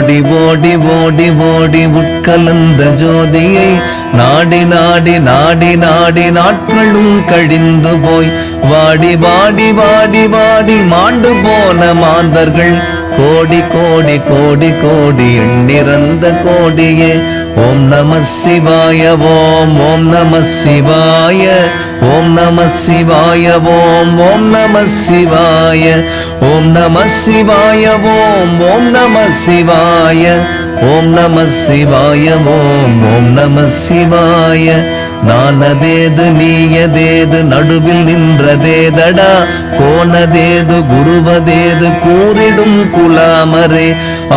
ஓடி ஓடி ஓடி ஓடி உட்கலந்த ஜோதியை நாடி நாடி நாடி நாடி நாட்களும் கழிந்து போய் வாடி வாடி வாடி வாடி மாண்டு போன மாந்தர்கள் கோடி கோடி கோடி கோடி எண்ணிறந்த கோடியே. ஓம் நம சிவாய ஓம் ஓம் நம சிவாய ஓம் நம சிவாய ஓம் ஓம் நம சிவாய ஓம் நம சிவாய ஓம் ஓம் நம சிவாய ஓம் நம சிவாய ஓம் ஓம் நம சிவாய. நானதேது நீயதேது நடுவில் நின்றதேதடா கோணதேது குருவதேது கூறிடும் குலாமரே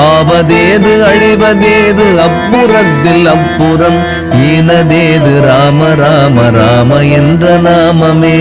ஆவதேது அழிவதேது அப்புறத்தில் அப்புறம் ஈனதேது ராம ராம ராம என்ற நாமமே.